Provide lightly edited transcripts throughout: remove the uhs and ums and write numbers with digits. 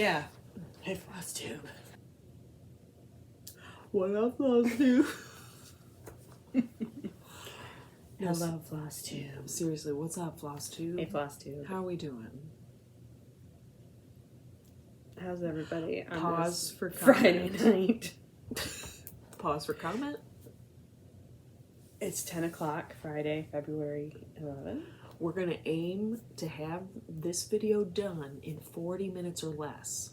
Yeah. Hey, Flosstube. What up, Flosstube? Hello, Flosstube. Seriously, what's up, Flosstube? Hey, Flosstube. How are we doing? How's everybody on Pause this for Friday comment. night? Pause for comment. It's 10 o'clock, Friday, February 11th. We're going to aim to have this video done in 40 minutes or less.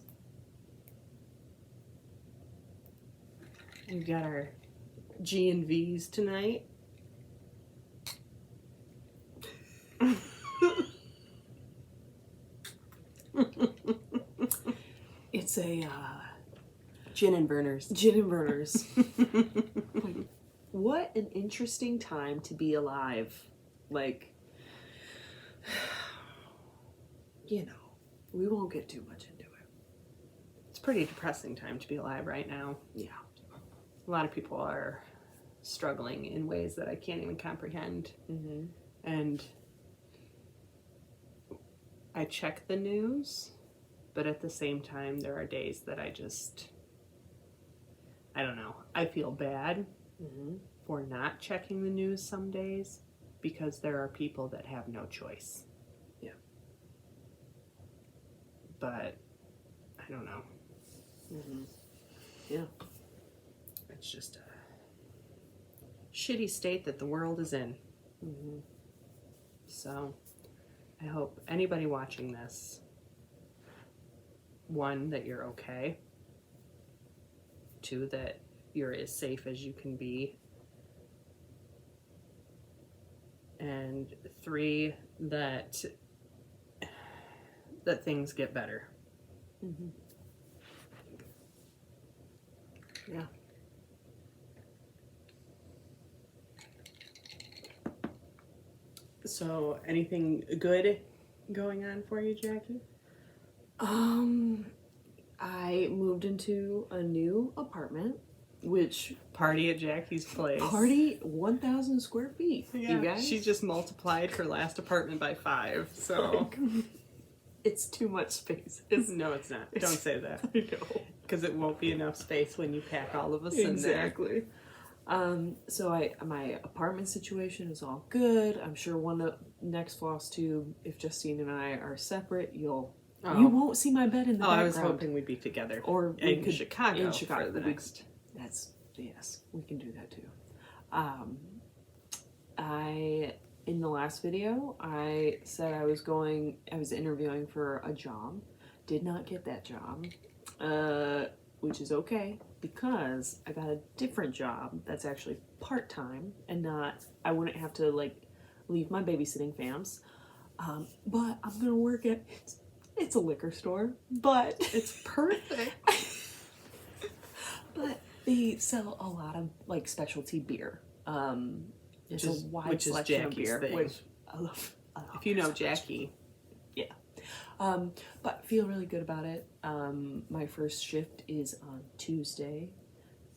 We've got our G and V's tonight. It's a Gin and burners. gin and burners. Like, what an interesting time to be alive. Like, you know, we won't get too much into it. It's a pretty depressing time to be alive right now. Yeah. A lot of people are struggling in ways that I can't even comprehend. Mm-hmm. And I check the news, but at the same time, there are days that I don't know. I feel bad for not checking the news some days because there are people that have no choice. Yeah. But I don't know. Mm-hmm. Yeah. It's just a shitty state that the world is in. Mm-hmm. So I hope anybody watching this, one, that you're okay. Two, that you're as safe as you can be. And three, that things get better. Mm-hmm. Yeah. So, anything good going on for you, Jackie? I moved into a new apartment, which Party at Jackie's place. 1,000 square feet. Yeah, you guys? she just multiplied her last apartment by 5, so... It's too much space. No, it's not. Don't say that. I know. Because it won't be enough space when you pack all of us in there. Exactly. So my apartment situation is all good. I'm sure next Flosstube, if Justine and I are separate, you won't see my bed in the background. I was hoping we'd be together. Or in Chicago for the next. Yes, we can do that too. In the last video, I said I was interviewing for a job. Did not get that job, which is okay because I got a different job that's actually part-time and I wouldn't have to leave my babysitting fams. But I'm gonna work at, it's a liquor store, but It's perfect. but they sell a lot of specialty beer. It's a wide selection of beer, which I love. If you know Jackie. Yeah. But feel really good about it. My first shift is on Tuesday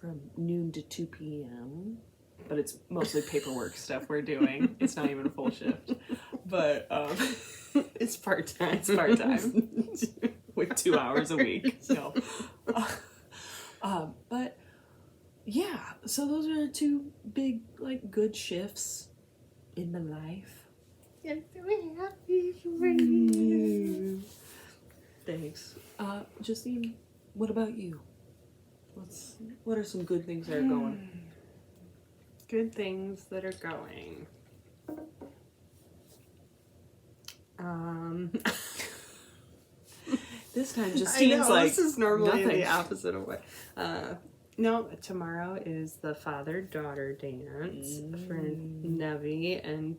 from noon to 2 p.m. But it's mostly paperwork stuff we're doing. It's not even a full shift. But It's part-time. it's part-time. With 2 hours a week. So, but yeah, so those are two big, good shifts in my life. I'm so happy for you. Thanks. Justine, what about you? What are some good things that are going? Good things that are going. This time Justine's this is normally nothing. the opposite of what. No, tomorrow is the father-daughter dance for Nevi and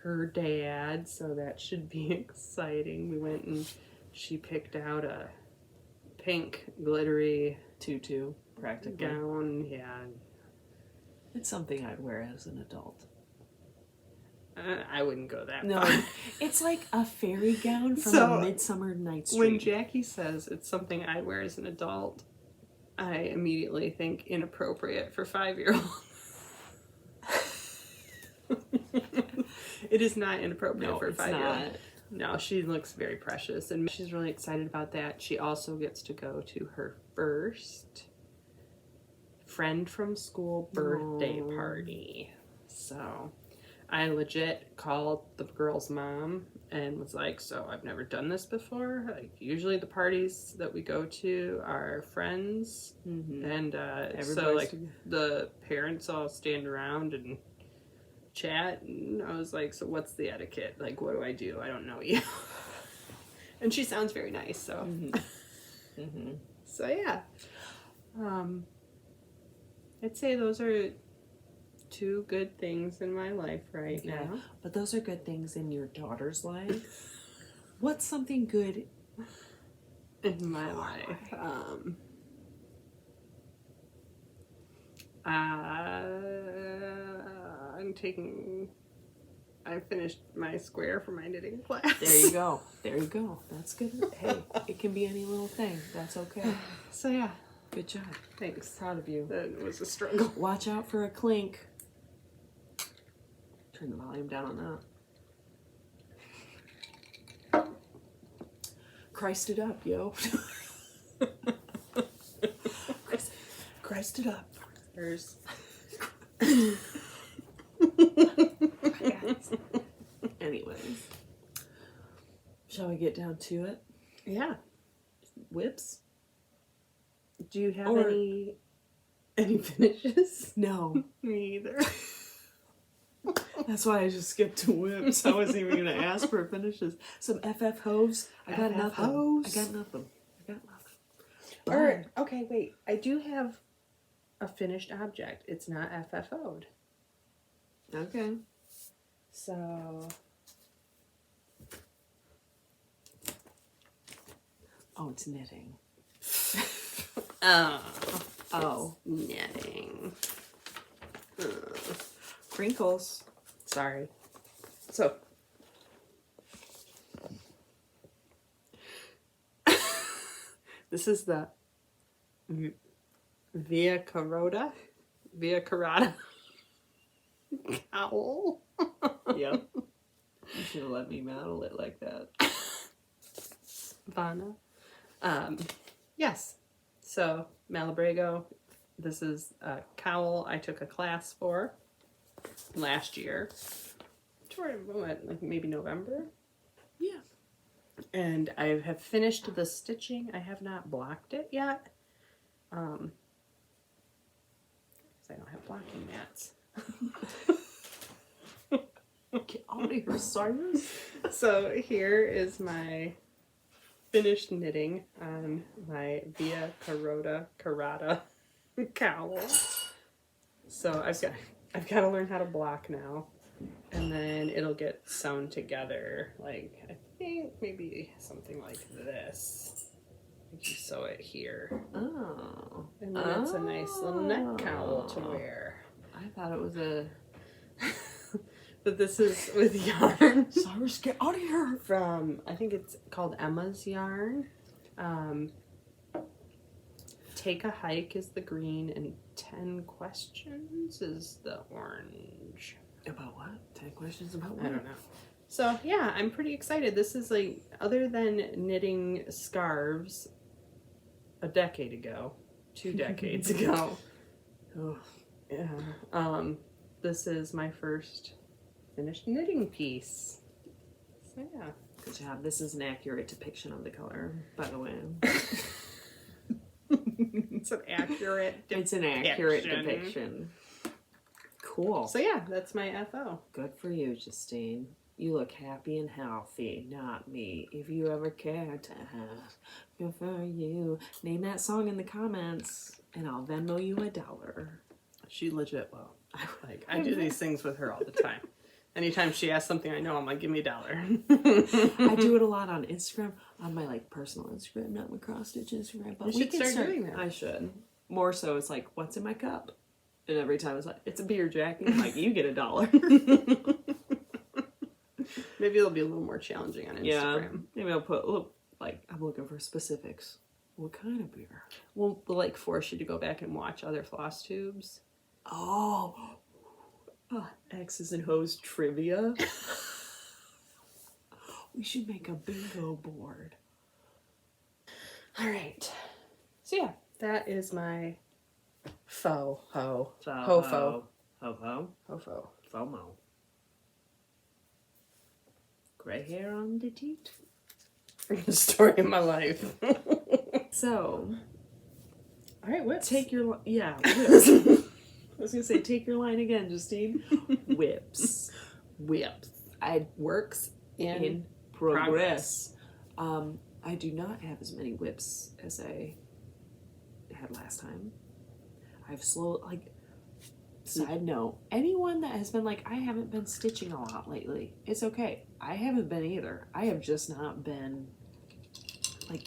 her dad, so that should be exciting. We went and she picked out a pink glittery tutu, practically. gown. Yeah. It's something I'd wear as an adult. I wouldn't go that No, far. it's like a fairy gown from So, a Midsummer Night's Dream. When Jackie says it's something I'd wear as an adult, I immediately think inappropriate for 5-year-olds. It is not inappropriate for a 5-year-old. No, she looks very precious, and she's really excited about that. She also gets to go to her first friend from school birthday party. So I legit called the girl's mom and was like, so I've never done this before. Like, usually the parties that we go to are friends, and so like the parents all stand around and chat, and I was like, so what's the etiquette? Like, what do I do? I don't know you. And she sounds very nice, so so yeah. I'd say those are two good things in my life right now. But those are good things in your daughter's life. What's something good in my life? I finished my square for my knitting class. There you go. There you go. That's good. Hey, it can be any little thing. That's okay. So yeah. Good job. Thanks. Proud of you. That was a struggle. Watch out for a clink. Turn the volume down on that. Christ it up, yo. Christ it up. There's... Anyways. Shall we get down to it? Yeah. Whips? Do you have any finishes? No. Me either. That's why I just skipped to whips. I wasn't even going to ask for finishes. Some FF Hoes. I got nothing. I got nothing. Or, okay, wait. I do have a finished object. It's not FFO'd. Okay. So... Oh, it's knitting. Oh, knitting. Crinkles. Sorry. So. This is the Via Carota cowl. Yep. You should have let me model it like that. Vana. Yes. So, Malabrigo. This is a cowl I took a class for last year. Like maybe November? Yeah. And I have finished the stitching. I have not blocked it yet. Because I don't have blocking mats. Get out of here, Cyrus. So here is my finished knitting on my Via Carota cowl. So I've got to learn how to block now, and then it'll get sewn together. Like, I think maybe something like this. You sew it here. Oh. And then it's a nice little neck cowl to wear. I thought it was a... But this is with yarn. Cyrus, get out of here! From, I think it's called Emma's yarn. Take a Hike is the green, and 10 Questions is the orange. About what? 10 questions about what? I don't know. So, yeah, I'm pretty excited. This is like, other than knitting scarves a decade ago, 2 decades ago. Oh. Yeah. This is my first finished knitting piece. So, yeah. Good job. This is an accurate depiction of the color, by the way. It's an accurate depiction. Cool. So yeah, that's my FO. Good for you, Justine. You look happy and healthy, not me. If you ever care to have, good for you. Name that song in the comments, and I'll Venmo you $1. She legit will. I do these things with her all the time. Anytime she asks something I know, I'm like, give me $1. I do it a lot on Instagram, on my like personal Instagram, not my cross stitch Instagram. But you should start doing that. I should. More so, it's like, what's in my cup? And every time it's like, it's a beer, Jackie. I'm like, you get $1. Maybe it'll be a little more challenging on Instagram. Yeah, maybe I'll put, look, like, I'm looking for specifics. What kind of beer? We'll like force you to go back and watch other floss tubes. Oh, X's and Hoes trivia. We should make a bingo board. All right. So yeah, that is my faux ho. Ho Ho-fo. Ho. Ho-fo. FOMO. Gray hair on the teeth. The story of my life. So, all right, whips. take your, yeah, whips. I was going to say, take your line again, Justine. Whips. Whips. Works in progress. I do not have as many whips as I had last time. I've side note, anyone that has been like, I haven't been stitching a lot lately, it's okay. I haven't been either. I have just not been, like,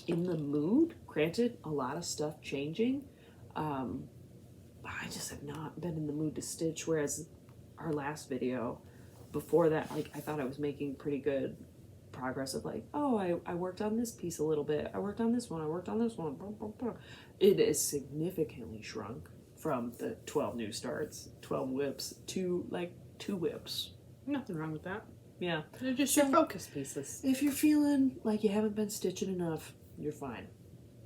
in the mood. Granted, a lot of stuff changing. I just have not been in the mood to stitch, whereas our last video, before that, like, I thought I was making pretty good progress of like, oh, I worked on this piece a little bit. I worked on this one. I worked on this one. It is significantly shrunk from the 12 new starts, 12 whips, to like 2 whips. Nothing wrong with that. Yeah. They're just your focus pieces. If you're feeling like you haven't been stitching enough, you're fine.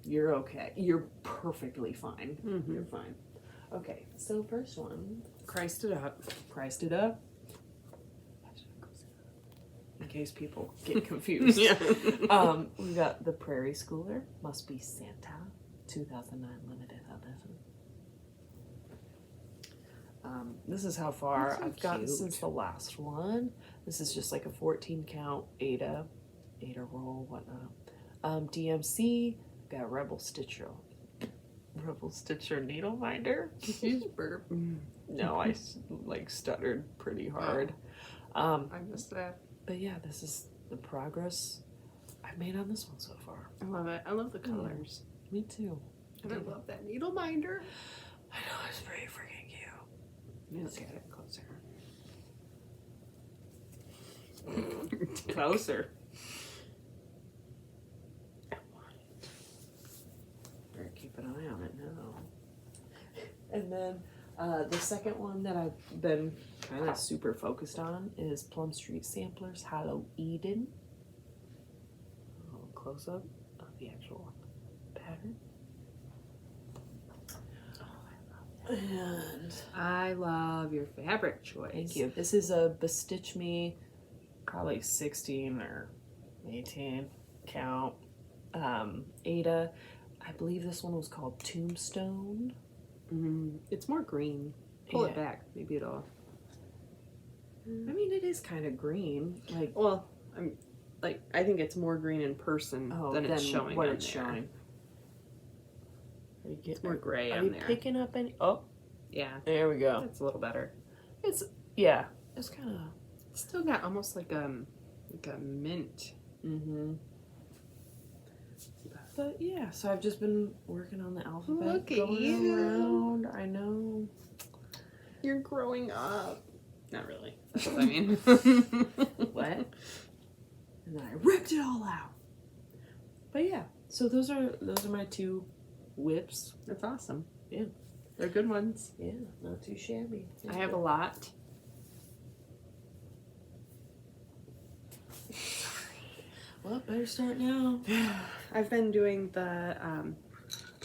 You're okay. You're perfectly fine. Mm-hmm. You're fine. Okay, so first one. Christ it up. Christ it up. In case people get confused. Yeah. We got the Prairie Schooler. Must be Santa. 2009 limited edition. This is how far So I've gotten cute. since the last one. This is just like a 14 count Ada roll, whatnot. DMC, got Rebel Stitcher needle binder. She's burp. No, I like stuttered pretty hard. I missed that. But yeah, this is the progress I've made on this one so far. I love it. I love the colors. Me too. And I love that needle binder. I know, it's pretty freaking cute. Let's get it closer. Closer. I want it. Better keep an eye on it now. And then the second one that I've been kind of super focused on is Plum Street Samplers Hollow Eden. A little close up of the actual pattern. And I love your fabric choice. thank you. This is a Bestitch Me, probably 16 or 18 count Ada. I believe this one was called Tombstone. It's more green. Pull it Yeah. back. Maybe it'll. I mean, it is kind of green. Like, Well, I think it's more green in person than it's showing. what on it's there. showing. Are you It's getting more gray Are on you there. picking up any? Oh, Yeah, there we go. that's a little better. It's It's kind of. It's still got almost like a mint. Mm-hmm. But yeah, so I've just been working on the alphabet. Look at going you. around. I know. You're growing up. Not really. That's what I mean. What? And then I ripped it all out. But yeah, so those are my 2 whips. That's awesome. Yeah. They're good ones. Yeah, not too shabby. I have a lot. Well, better start now. I've been doing the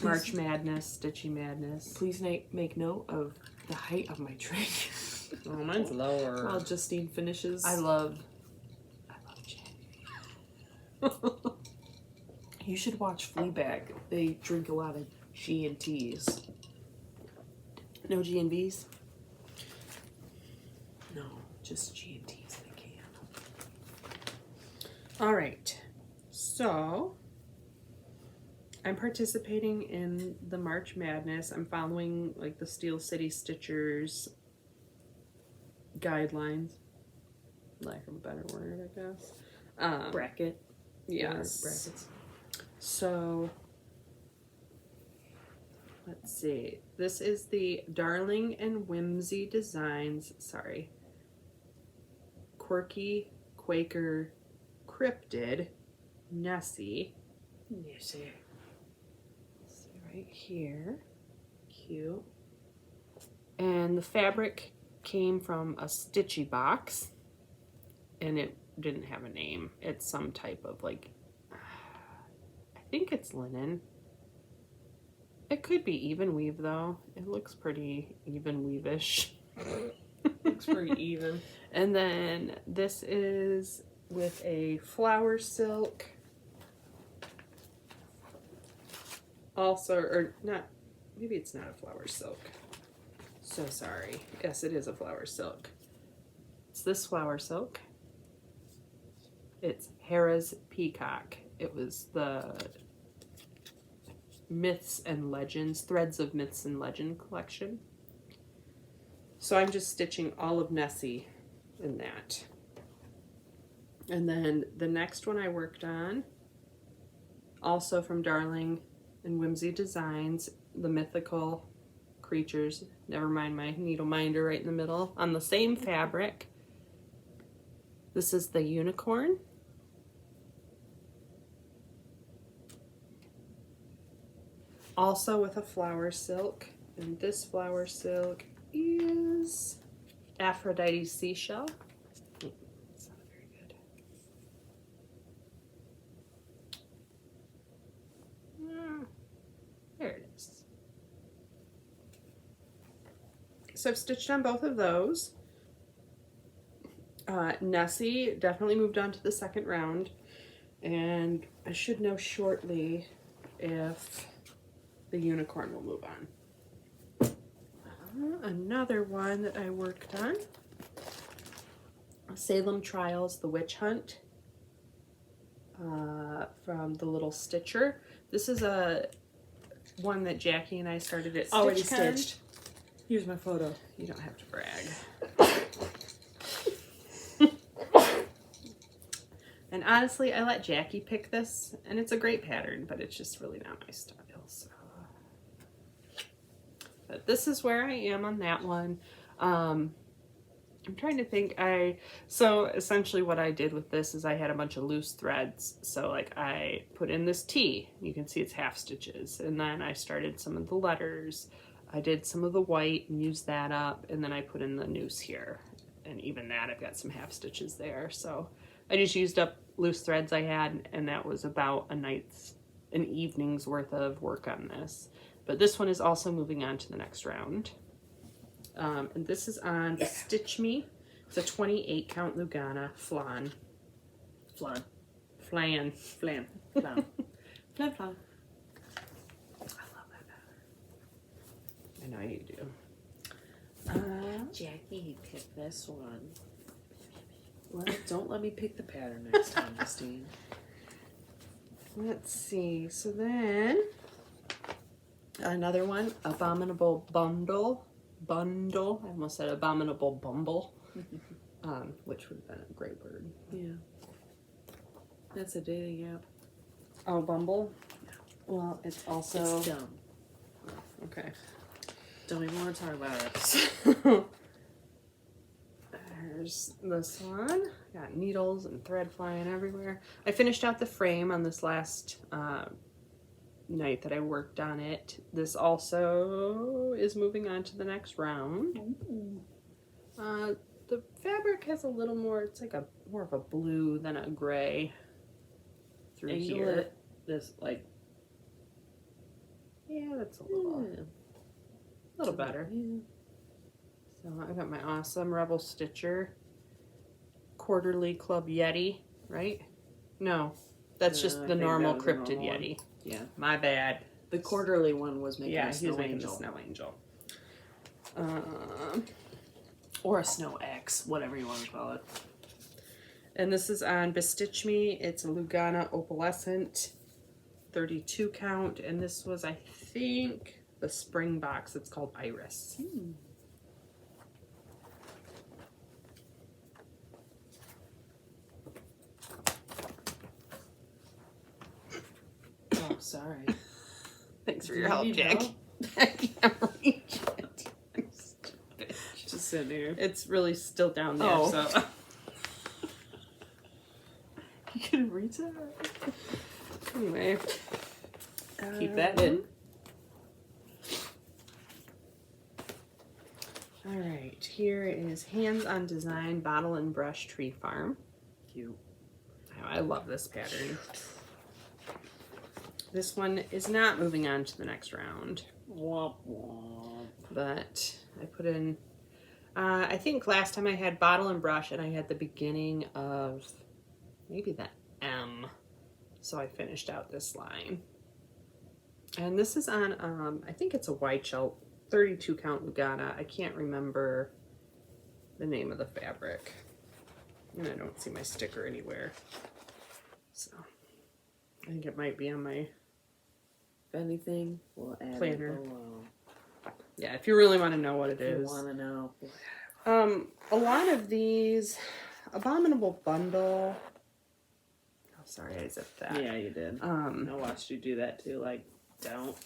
March Madness, Stitchy Madness. Please make note of the height of my tray. Oh, mine's lower. While Justine finishes. I love Jack. You should watch Fleabag. They drink a lot of G&Ts. no G&Vs. No, just G&Ts in a can. All right. So I'm participating in the March Madness. I'm following like the Steel City Stitchers guidelines. Lack of a better word, I guess. Bracket. Yes. Brackets. So let's see. This is the Darling and Whimsy Designs. Sorry. Quirky, Quaker, Cryptid, Nessie. Nessie. See right here. Cute. And the fabric came from a Stitchy box. And it didn't have a name. It's some type of like, I think it's linen. It could be even weave though. It looks pretty even weave-ish. Looks pretty even. And then this is with a flower silk. Also, or not, maybe it's not a flower silk. So sorry. Yes, it is a flower silk. It's this flower silk. It's Hera's Peacock. It was the Myths and Legends, Threads of Myths and Legend collection. So I'm just stitching all of Nessie in that. And then the next one I worked on, also from Darling and Whimsy Designs, the mythical creatures, never mind my needle minder right in the middle, on the same fabric. This is the unicorn. Also with a flower silk, and this flower silk is Aphrodite's seashell. It's not very good. There it is. So I've stitched on both of those. Nessie definitely moved on to the second round, and I should know shortly if the unicorn will move on. Another one that I worked on, Salem Trials, The Witch Hunt, from the Little Stitcher. This is a one that Jackie and I started at StitchCon. Already stitched. Here's my photo. You don't have to brag. And honestly, I let Jackie pick this, and it's a great pattern, but it's just really not my style. So. But this is where I am on that one. I'm trying to think. So essentially what I did with this is I had a bunch of loose threads. So like I put in this T, you can see it's half stitches. And then I started some of the letters. I did some of the white and used that up. And then I put in the noose here. And even that, I've got some half stitches there. So I just used up loose threads I had, and that was about an evening's worth of work on this. But this one is also moving on to the next round. And this is on the Stitch Me. It's a 28 count Lugana flan. Flan. Flan. Flan. Flan. Flan. Flan. I love that pattern. I know you do. Jackie picked this one. Well, don't let me pick the pattern next time, Justine. Let's see. So then, another one, Abominable Bundle. I almost said Abominable Bumble, which would have been a great word. Yeah. That's a dating app. Oh, Bumble? Well, it's also... It's dumb. Oh, okay. Don't even want to talk about it. There's this one. Got needles and thread flying everywhere. I finished out the frame on this last night that I worked on it. This also is moving on to the next round. The fabric has a little more, it's like more of a blue than a gray through here. This, like... Yeah, that's a little better. Yeah. So I got my awesome Rebel Stitcher Quarterly Club Yeti, right? No, that's just the normal Cryptid Yeti. Yeah. My bad. The quarterly one was making a he was snow making angel. the snow angel. Or a snow X, whatever you want to call it. And this is on Bestitch Me. It's a Lugana Opalescent 32 count. And this was, I think, the spring box. It's called Iris. Oh, sorry. Thanks for your help, Jack. I can't reach it. I'm stupid. Just sit here. It's really still down there, so. You can reach it? Anyway. Keep that in. Alright, here is Hands on Design Bottle and Brush Tree Farm. cute. I love this pattern. This one is not moving on to the next round. Womp womp. But I put in, I think last time I had bottle and brush and I had the beginning of maybe the M. So I finished out this line. And this is on, I think it's a white shell, 32 count Lugana. I can't remember the name of the fabric. And I don't see my sticker anywhere. So I think it might be on my If anything, we'll add planner. it below. Yeah, if you really want to know what it If you is. want to know. A lot of these, Abominable Bundle. Oh, sorry, I zipped that. Yeah, you did. I watched you do that too. Like, don't.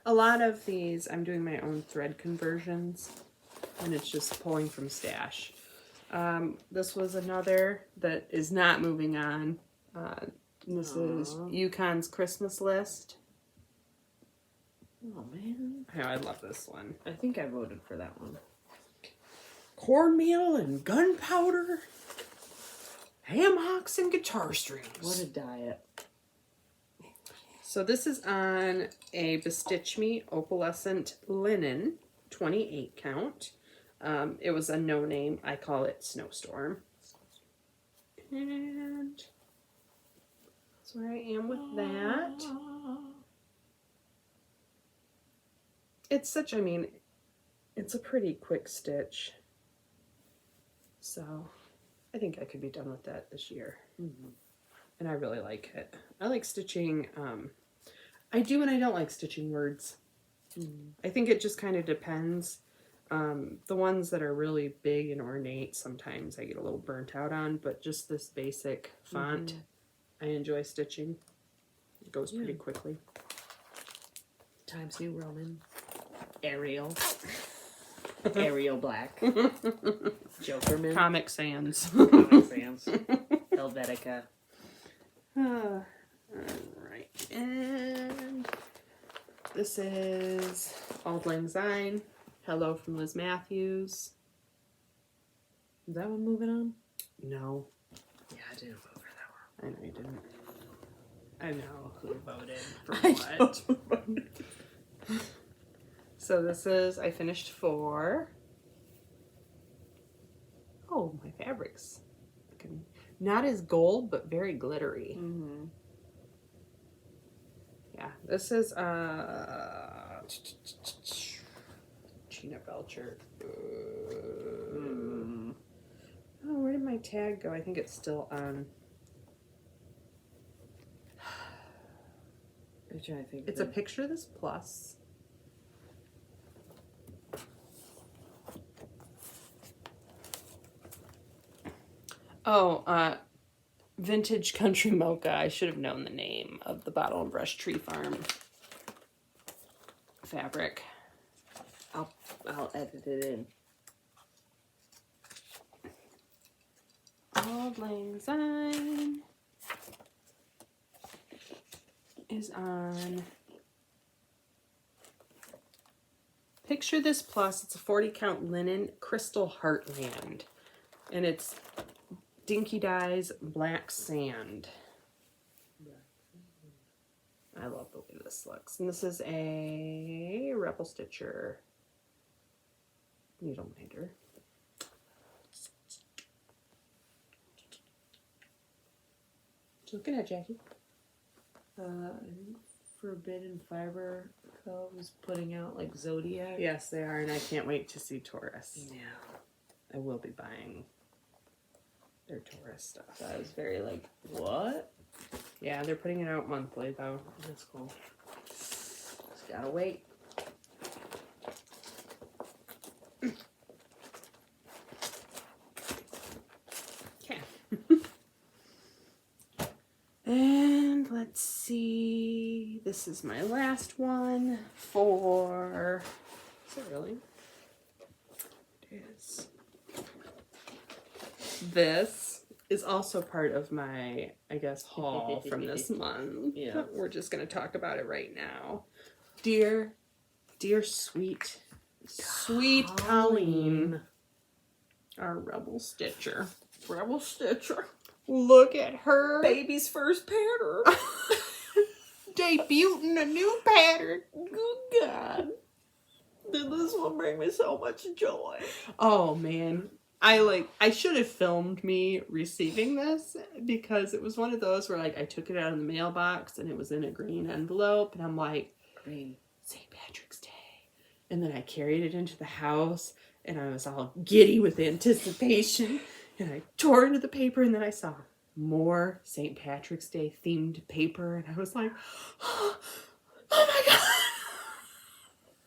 A lot of these, I'm doing my own thread conversions, and it's just pulling from stash. This was another that is not moving on. This is Yukon's Christmas List. Oh, man. Oh, I love this one. I think I voted for that one. Cornmeal and gunpowder, ham hocks and guitar strings. What a diet. So this is on a Bestitch Me Opalescent Linen, 28 count. It was a no name. I call it Snowstorm. And that's where I am with that. It's such, I mean, it's a pretty quick stitch. So I think I could be done with that this year. Mm-hmm. And I really like it. I like stitching, I do and I don't like stitching words. Mm-hmm. I think it just kind of depends. The ones that are really big and ornate, sometimes I get a little burnt out on, but just this basic font, I enjoy stitching. It goes pretty quickly. Times New Roman. Arial. Arial Black. Jokerman. Comic Sans. Comic Sans. Helvetica. Alright, and this is Auld Lang Syne. Hello from Liz Matthews. Is that one moving on? No. Yeah, I didn't vote for that one. I know you didn't. I know who voted for what. So this is, I finished 4. Oh, my fabric's looking not as gold, but very glittery. Mm-hmm. Yeah, this is Gina Belcher. Oh, where did my tag go? I think it's still on. I'm trying to think. It's a Picture This Plus. Oh, Vintage Country Mocha. I should have known the name of the Bottle and Brush Tree Farm fabric. I'll edit it in. Auld Lang Syne is on Picture This Plus. It's a 40 count linen Crystal Heartland, and it's Dinky Dyes Black Sand. I love the way this looks. And this is a Rebel Stitcher needle minder. What you looking at, Jackie? I think Forbidden Fiber Co. was putting out like Zodiac. Yes, they are, and I can't wait to see Taurus. Yeah. I will be buying their Taurus stuff. So I was very like, what? Yeah, they're putting it out monthly, though. That's cool. Just gotta wait. Okay. And let's see. This is my last one for... Is it really? It is. This is also part of my, I guess, haul from this month. Yeah. We're just going to talk about it right now. Dear sweet Colleen. Our Rebel Stitcher. Rebel Stitcher. Look at her. Baby's first pattern. Debuting a new pattern. Good God. Did this one bring me so much joy? Oh, man. I should have filmed me receiving this because it was one of those where, like, I took it out of the mailbox and it was in a green envelope and I'm like, Green. St. Patrick's Day. And then I carried it into the house and I was all giddy with anticipation and I tore into the paper and then I saw more St. Patrick's Day themed paper and I was like, oh my God.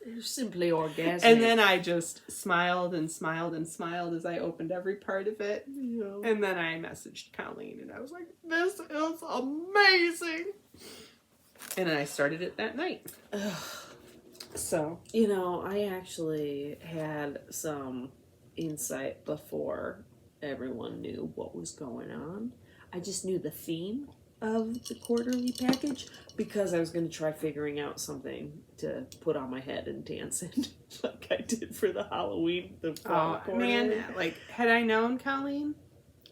You're simply orgasmic. And then I just smiled and smiled and smiled as I opened every part of it. Yeah. And then I messaged Colleen and I was like, this is amazing. And then I started it that night. Ugh. So. You know, I actually had some insight before everyone knew what was going on. I just knew the theme of the quarterly package because I was going to try figuring out something to put on my head and dance in like I did for the Halloween. Oh, man, like, had I known, Colleen,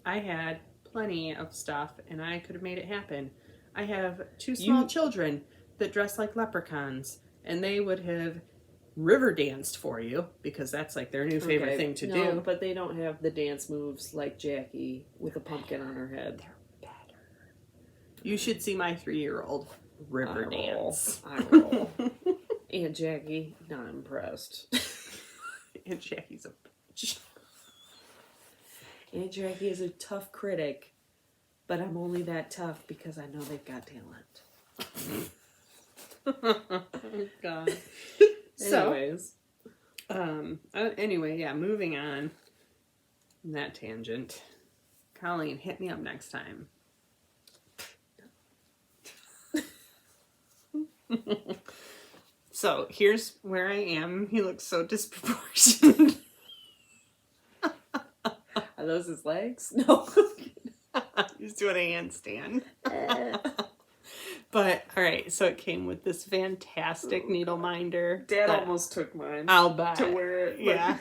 I had plenty of stuff and I could have made it happen. I have two small children that dress like leprechauns and they would have river danced for you because that's like their new favorite thing to do. But they don't have the dance moves like Jackie with a pumpkin on her head. They're better. You should see my 3-year-old river dance. I roll. Aunt Jackie, not impressed. Aunt Jackie's a bitch. Aunt Jackie is a tough critic, but I'm only that tough because I know they've got talent. Oh, God. Anyways. Anyway, yeah, moving on from that tangent. Colleen, hit me up next time. So, here's where I am. He looks so disproportionate. Are those his legs? No. He's doing a handstand. But, alright, so it came with this fantastic needle minder. Dad almost took mine. I'll bet. To wear it. Yeah.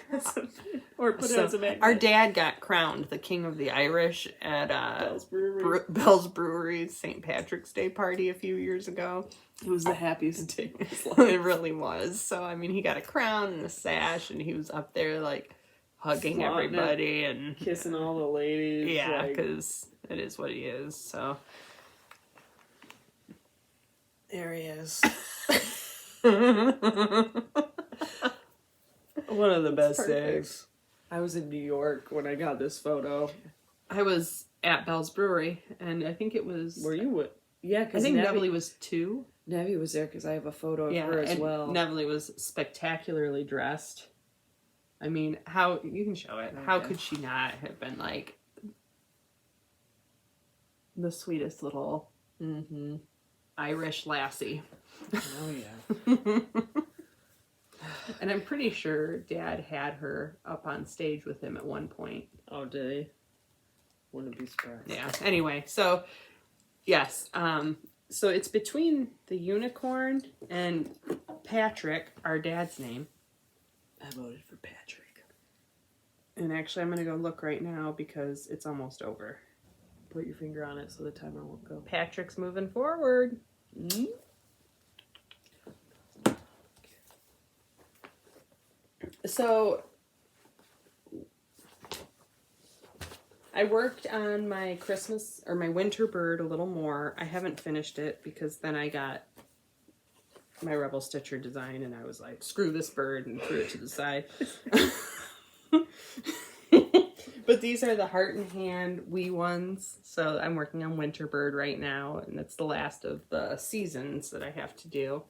Or put it as a magnet. Our dad got crowned the King of the Irish at Bell's Brewery. Bell's Brewery's St. Patrick's Day party a few years ago. It was the happiest day of his life. It really was. So, I mean, he got a crown and a sash, and he was up there, like, hugging Flaunting everybody and kissing all the ladies. yeah, because it is what he is. So there he is. one of the best Perfect. days. I was in New York when I got this photo. I was at Bell's Brewery, and I think it was. Were you? Yeah, I because think Neville was 2. Nevi was there because I have a photo of her as and well. Neville was spectacularly dressed. I mean, how you can show it. Okay. How could she not have been like the sweetest little Irish lassie? Oh yeah. And I'm pretty sure Dad had her up on stage with him at one point. Oh, did he? Wouldn't be surprised. Yeah. Anyway, so yes. So it's between the unicorn and Patrick, our dad's name. I voted for Patrick. And actually, I'm going to go look right now because it's almost over. Put your finger on it so the timer won't go. Patrick's moving forward. Mm-hmm. So, I worked on my Christmas, or my winter bird a little more. I haven't finished it because then I got my Rebel Stitcher design and I was like, screw this bird, and threw it to the side. But these are the heart and hand wee ones. So I'm working on winter bird right now, and it's the last of the seasons that I have to do.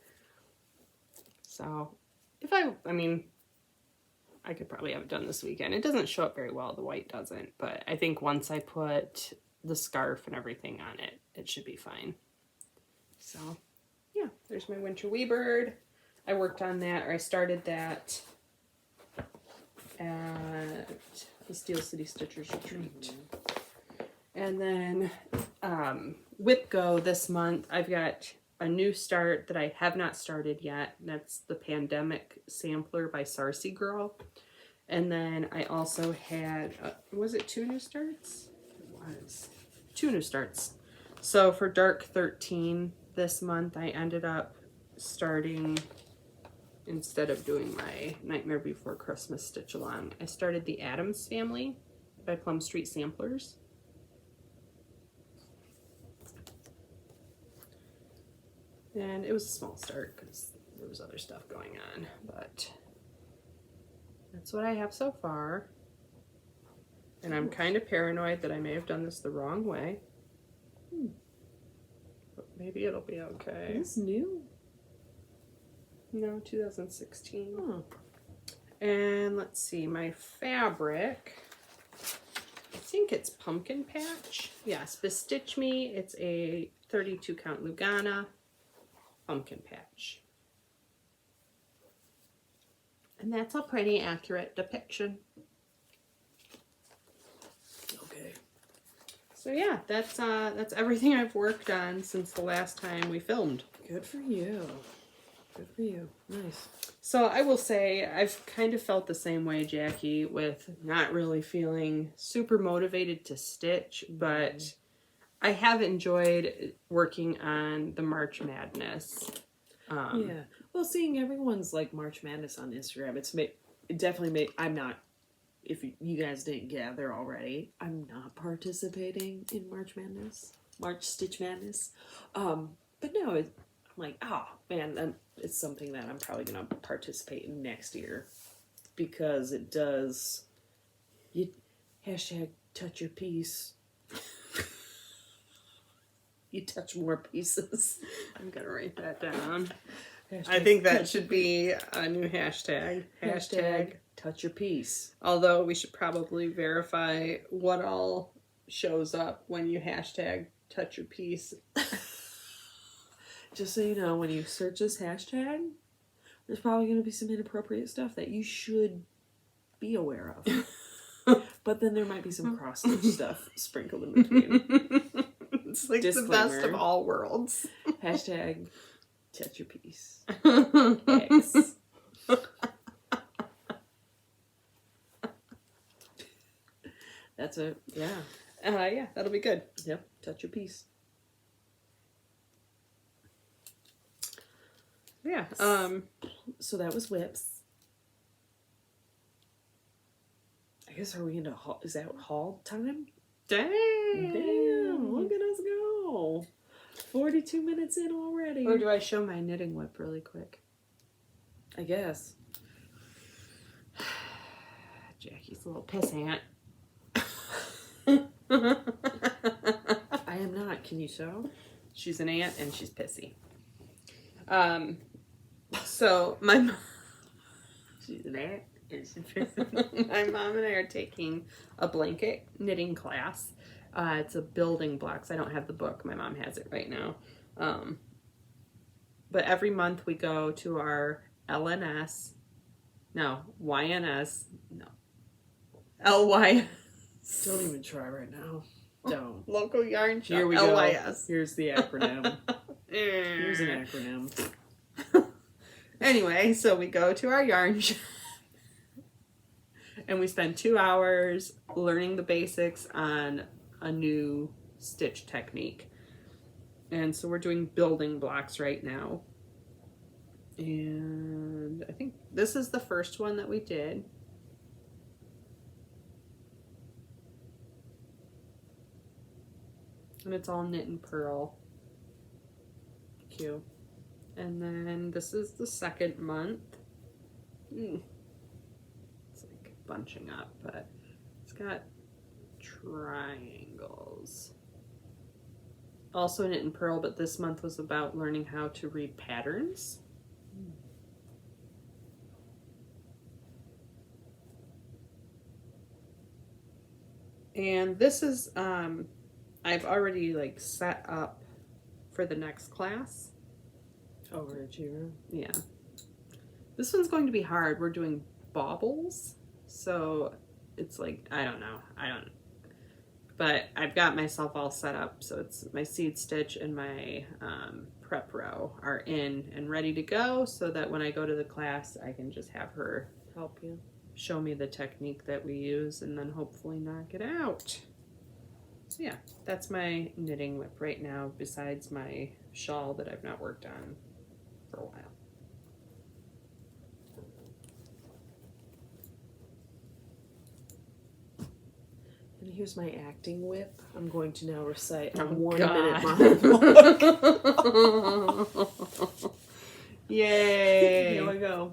So if I mean, I could probably have it done this weekend. It doesn't show up very well, the white doesn't, but I think once I put the scarf and everything on it, it should be fine. So yeah, there's my winter wee bird. I worked on that, or I started that at the Steel City Stitchers Retreat. And then Whip Go this month, I've got a new start that I have not started yet. That's the Pandemic Sampler by Sarcy Girl. And then I also had, was it 2 new starts? It was. 2 new starts. So for Dark 13 this month, I ended up starting, instead of doing my Nightmare Before Christmas stitch along, I started the Addams Family by Plum Street Samplers. And it was a small start because there was other stuff going on, but that's what I have so far. And I'm kind of paranoid that I may have done this the wrong way. But maybe it'll be okay. Is this new? No, 2016. Oh. And let's see, my fabric, I think it's Pumpkin Patch. Yes, Bestitch Me. It's a 32 count Lugana pumpkin patch. And that's a pretty accurate depiction. Okay. So yeah, that's everything I've worked on since the last time we filmed. Good for you. Good for you. Nice. So I will say I've kind of felt the same way, Jackie, with not really feeling super motivated to stitch, but I have enjoyed working on the March Madness. Yeah. Well, seeing everyone's like March Madness on Instagram, it definitely made. I'm not. If you guys didn't gather already, I'm not participating in March Madness, March Stitch Madness. But no, I'm like, oh man, it's something that I'm probably gonna participate in next year because it does. You hashtag touch your piece. You touch more pieces. I'm gonna write that down. Hashtag I think that should be a new hashtag. Hashtag touch your piece. Although we should probably verify what all shows up when you hashtag touch your piece. Just so you know, when you search this hashtag, there's probably going to be some inappropriate stuff that you should be aware of. But then there might be some cross-stitch stuff sprinkled in between. It's like Disclaimer. the best of all worlds. Hashtag touch your piece. X. That's it. Yeah. Yeah, that'll be good. Yep. Touch your piece. Yeah. So that was whips. I guess are we into haul? Is that haul time? Damn! Look at us go. 42 minutes in already. Or do I show my knitting whip really quick? I guess. Jackie's a little piss ant. I am not. Can you show? She's an ant and she's pissy. So my mom, She's an ant and she's pissy. my mom and I are taking a blanket knitting class. It's a building blocks. I don't have the book. My mom has it right now. But every month we go to our YNS, LYS. Don't even try right now. Don't. Local yarn shop. Here we LYS. go. Here's the acronym. Here's an acronym. Anyway, so we go to our yarn shop and we spend 2 hours learning the basics on a new stitch technique. And so we're doing building blocks right now. And I think this is the first one that we did. And it's all knit and purl. Cute. And then this is the second month. It's like bunching up, but it's got triangles. Also knit and purl, but this month was about learning how to read patterns. And this is, I've already like set up for the next class. Overachiever. Yeah. This one's going to be hard. We're doing baubles. So it's like, I don't know. But I've got myself all set up. So it's my seed stitch and my prep row are in and ready to go so that when I go to the class, I can just have her Help you. show me the technique that we use and then hopefully knock it out. So yeah, that's my knitting whip right now, besides my shawl that I've not worked on for a while. And here's my acting whip. I'm going to now recite a Oh, 1 God. minute monologue. Yay! Here we go.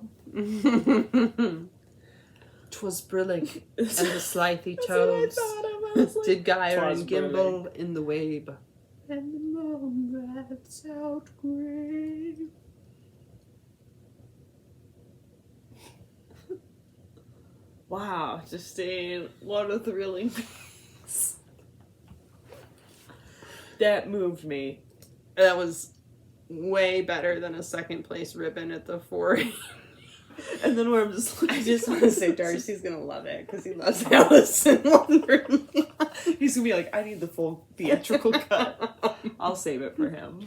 'Twas brillig. And the slithy That's what I toves thought of. I was like, did gyre 'twas and gimble in the wabe. And the moon wraps out grey. Wow, Justine, what a thrilling piece. That moved me. That was way better than a second place ribbon at the 4. And then where I'm just like, I just want to say Darcy's gonna love it because he loves Alice in Wonderland. he's gonna be like, I need the full theatrical cut. I'll save it for him.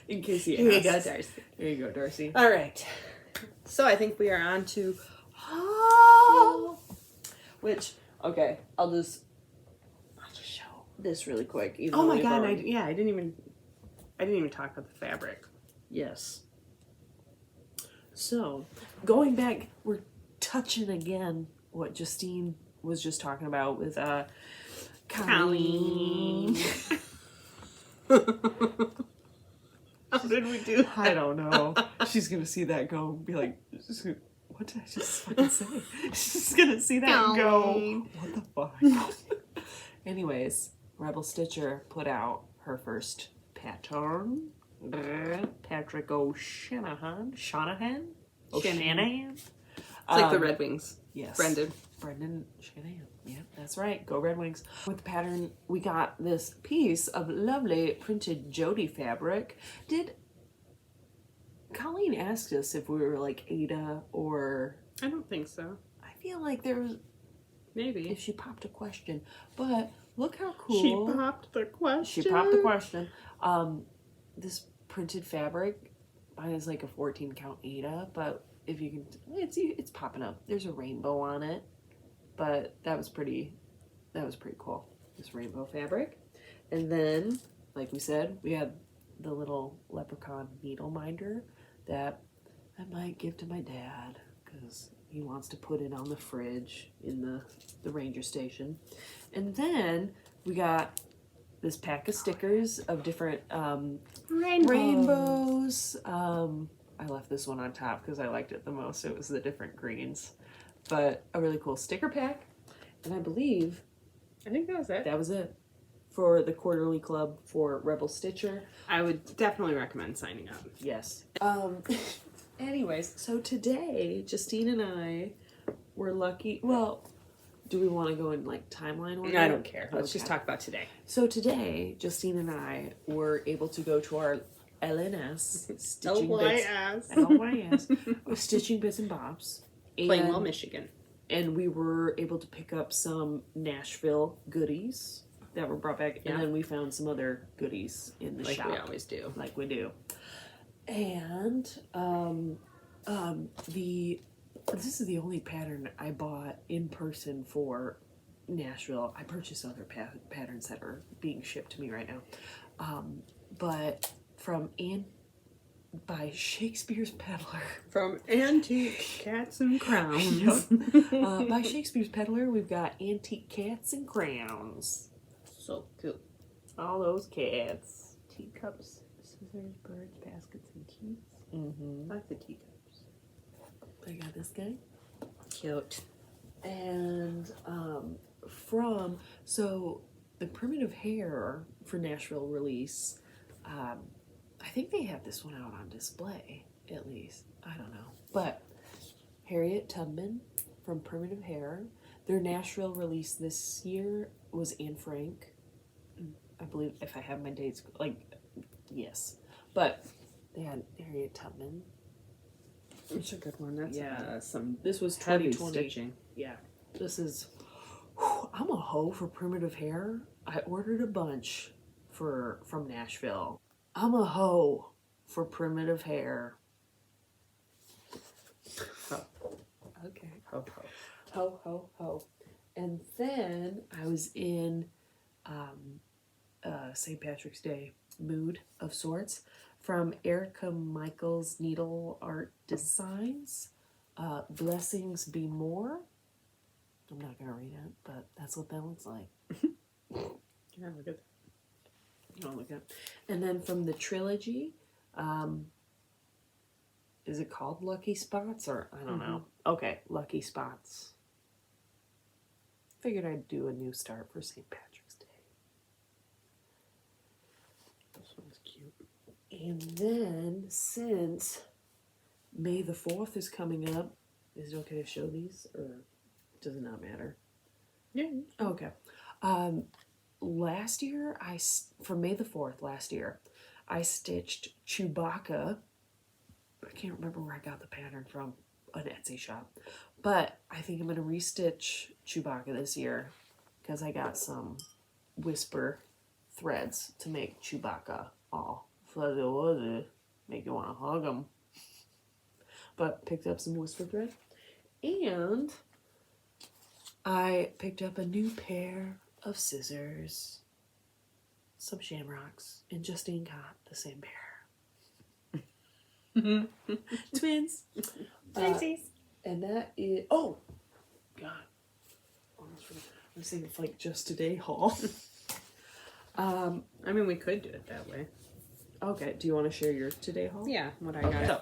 In case he asks. Here you go, Darcy. Here you go, Darcy. All right. So I think we are on to Which, okay, I'll just show this really quick. even Oh though my we've god! already- I didn't even talk about the fabric. Yes. So, going back, we're touching again what Justine was just talking about with Colleen. How did we do that? I don't know. She's gonna see that go and be like, what did I just fucking say? She's gonna see that and go, what the fuck? Anyways, Rebel Stitcher put out her first pattern. Patrick O'Shanahan. Shanahan? O'Shanahan? It's like the Red Wings. Yes. Brendan Shanahan. Yeah, that's right. Go Red Wings. With the pattern, we got this piece of lovely printed Jody fabric. Did Colleen ask us if we were like Ada or... I don't think so. I feel like there was... Maybe. If she popped a question. But look how cool... She popped the question. She popped the question. This printed fabric, mine is like a 14 count Ada, but if you can, it's popping up. There's a rainbow on it, but that was pretty cool. This rainbow fabric. And then, like we said, we had the little leprechaun needle minder that I might give to my dad because he wants to put it on the fridge in the ranger station. And then we got this pack of stickers of different rainbows. I left this one on top because I liked it the most. It was the different greens. But a really cool sticker pack. And I believe... I think that was it. That was it. For the quarterly club for Rebel Stitcher. I would definitely recommend signing up. Yes. Anyways, so today, Justine and I were lucky... Well, do we want to go in like timeline order? I don't care. Let's Okay. just talk about today. So today, Justine and I were able to go to our LNS, Stitching Bits, LYS, Stitching Bits and Bobs. Plainwell, Michigan. And we were able to pick up some Nashville goodies that were brought back. And then we found some other goodies in the shop. Like we always do. Like we do. And this is the only pattern I bought in person for Nashville. I purchased other patterns that are being shipped to me right now. But by Shakespeare's Peddler. From Antique Cats and Crowns. Yep. By Shakespeare's Peddler, we've got Antique Cats and Crowns. So cute. All those cats. Teacups, scissors, birds, baskets, and keys. I like the teacups. I got this guy. Cute. And so the Primitive Hair for Nashville release, I think they have this one out on display, at least. I don't know. But Harriet Tubman from Primitive Hair, their Nashville release this year was Anne Frank. I believe, if I have my dates, yes. But they had Harriet Tubman. It's a good one. That's some This was heavy 2020. stitching. Yeah. This is... I'm a hoe for Primitive Hair. I ordered a bunch from Nashville. I'm a hoe for Primitive Hair. Okay. Ho ho. Ho, ho, ho. And then I was in St. Patrick's Day mood of sorts from Erica Michaels Needle Art Designs. Blessings Be More. I'm not going to read it, but that's what that looks like. Yeah, look at that. Oh my god. And then from the trilogy, is it called Lucky Spots or I don't know. Okay, Lucky Spots. Figured I'd do a new start for St. Patrick's Day. This one's cute. And then since May the 4th is coming up, is it okay to show these or does it not matter? Yeah. Okay. Last year, for May the 4th last year, I stitched Chewbacca. I can't remember where I got the pattern from, an Etsy shop. But I think I'm going to restitch Chewbacca this year because I got some whisper threads to make Chewbacca all fuzzy wuzzy, make you want to hug him. But picked up some whisper thread. And I picked up a new pair of scissors, some shamrocks, and Justine got the same pair. Twins. Twinsies. And that is, oh, God. Almost forgot. I was thinking it's like Just Today haul. I mean, we could do it that way. Okay, do you want to share your Today haul? Yeah, what I got. So,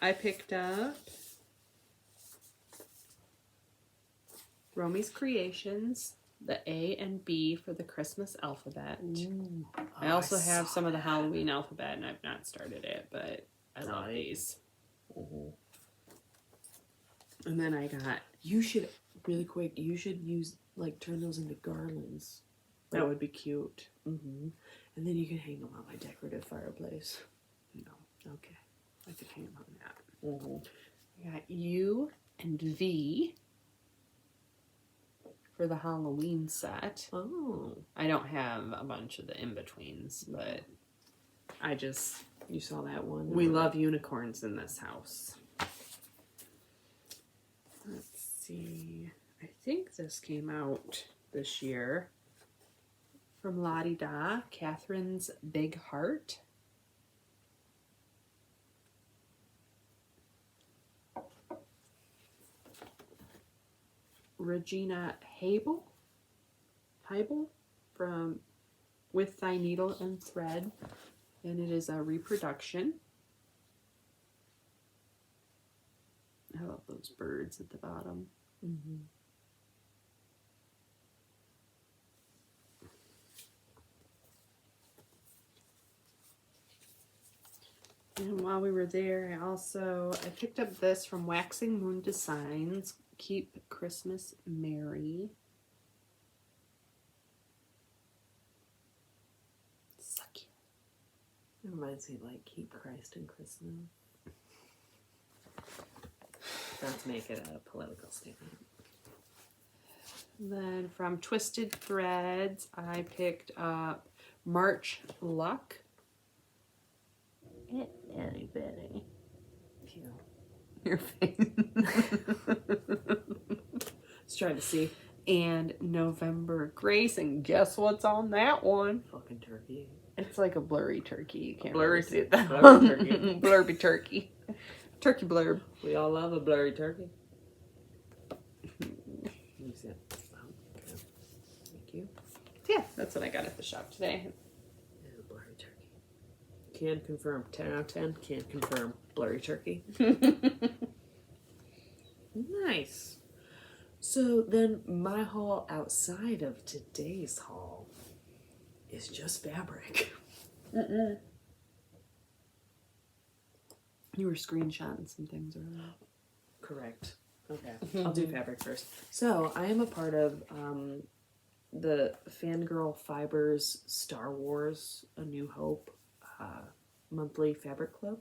I picked up Romy's Creations, the A and B for the Christmas alphabet. Ooh. I also have some of the Halloween alphabet, and I've not started it, but I love these. And then I got... You should, really quick, you should use, like, turn those into garlands. That would be cute. And then you can hang them on my decorative fireplace. No. Okay. I could hang them on that. I got U and V for the Halloween set. Oh. I don't have a bunch of the in-betweens, but I just... You saw that one? We love unicorns in this house. Let's see. I think this came out this year. From Lottie Da, Catherine's Big Heart. Regina Heibel from With Thy Needle and Thread, and it is a reproduction. I love those birds at the bottom. And while we were there, I picked up this from Waxing Moon Designs, Keep Christmas Merry. So cute. It reminds me of, like, Keep Christ in Christmas. Not to make it a political statement. Then from Twisted Threads, I picked up March Luck. Itty bitty. Cute. Your face. Just trying to see. And November Grace, and guess what's on that one? Fucking turkey. It's like a blurry turkey. You can't Blurry really see it. blurry turkey. Blurby turkey. Turkey blurb. We all love a blurry turkey. Let me see it. Oh, okay. Thank you. Yeah, that's what I got at the shop today. Yeah, blurry turkey. Can confirm. 10 out of 10. Can confirm. Blurry turkey. Nice. So then my haul outside of today's haul is just fabric. You were screenshotting some things earlier. Correct. Okay. I'll do fabric first. So I am a part of the FanGirl Fibers Star Wars A New Hope monthly fabric club.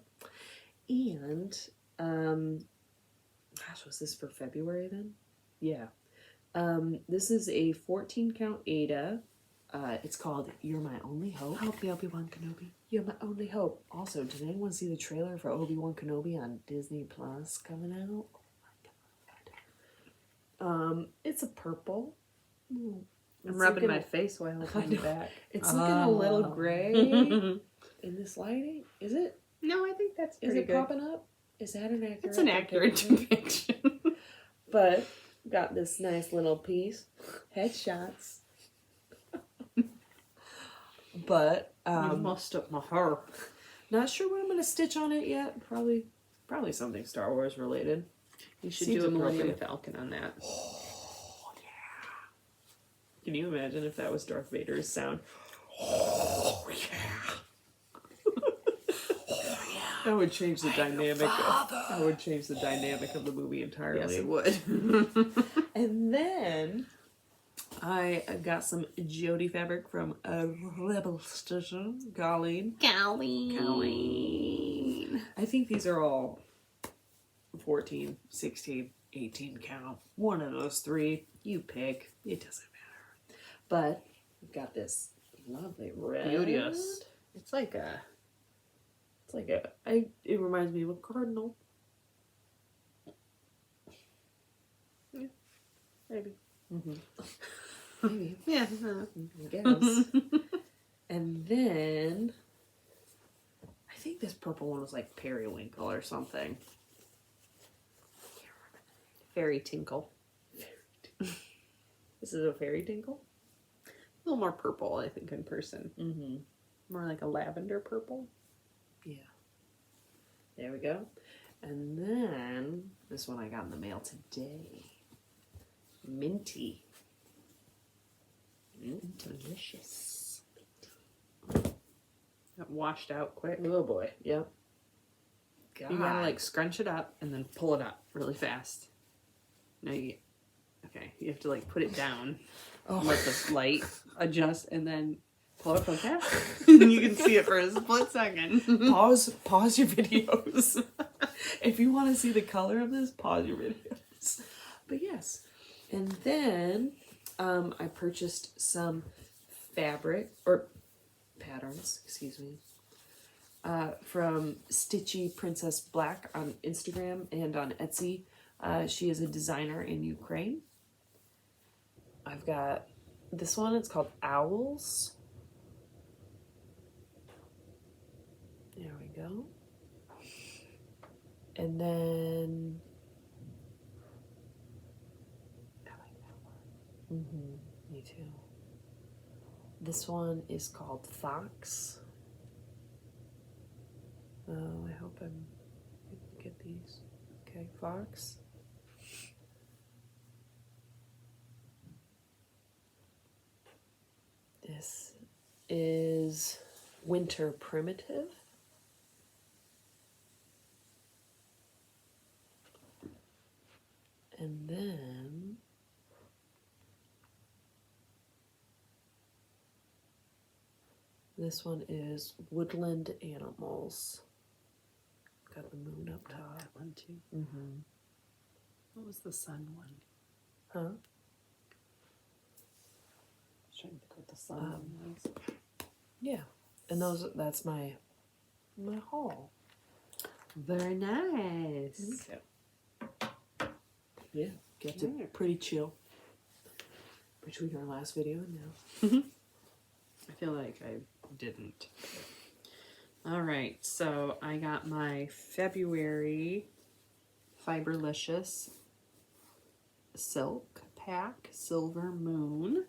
And gosh, was this for February then? Yeah. This is a 14 count Ada. It's called You're My Only Hope. Help me, Obi-Wan Kenobi. You're My Only Hope. Also, did anyone see the trailer for Obi-Wan Kenobi on Disney Plus coming out? Oh my It's a purple. I'm It's rubbing looking my a- face while I holding know. it back. It's looking a little gray in this lighting. Is it? No, I think that's Is pretty it good. popping up? Is that an accurate? It's an accurate depiction? depiction. But got this nice little piece. Headshots. But You messed up my hair. not sure what I'm gonna stitch on it yet. Probably something Star Wars related. You should Seems do a Millennium appropriate. Falcon on that. Oh yeah. Can you imagine if that was Darth Vader's sound? Oh yeah. That would change the dynamic. That would change the dynamic of the movie entirely. Yes, it would. And then I got some Jody fabric from Rebel Stitcher. Colleen. I think these are all 14, 16, 18 count. One of those three. You pick. It doesn't matter. But I've got this lovely red. Beauteous. It's like a... It reminds me of a cardinal. Yeah, maybe. Maybe. Yeah. I guess. And then I think this purple one was like periwinkle or something. Fairy Tinkle. This is a fairy tinkle? A little more purple, I think, in person. Mm-hmm. More like a lavender purple. Yeah. There we go. And then this one I got in the mail today. Minty. Delicious. Got washed out quick. Oh boy. Yep. You gotta like scrunch it up and then pull it up really fast. Now you have to like put it down. Let the light adjust and then pull it from fast. You can see it for a split second. Pause your videos. If you want to see the color of this, pause your videos. But yes. And then I purchased some fabric or patterns, excuse me, from StitchyPrincess Black on Instagram and on Etsy. She is a designer in Ukraine. I've got this one. It's called Owls. There we go. And then I like that one. Me too. This one is called Fox. Oh, I hope I'm able to get these. Okay, Fox. This is Winter Primitive. And then this one is Woodland Animals. Got the moon up top. That one too. Mm-hmm. What was the sun one? Huh? I was trying to think what the sun one was. Yeah. And that's my haul. Very nice. Okay. Yeah. Kept it pretty chill between our last video and now. I feel like I didn't. All right, so I got my February Fiberlicious Silk Pack Silver Moon.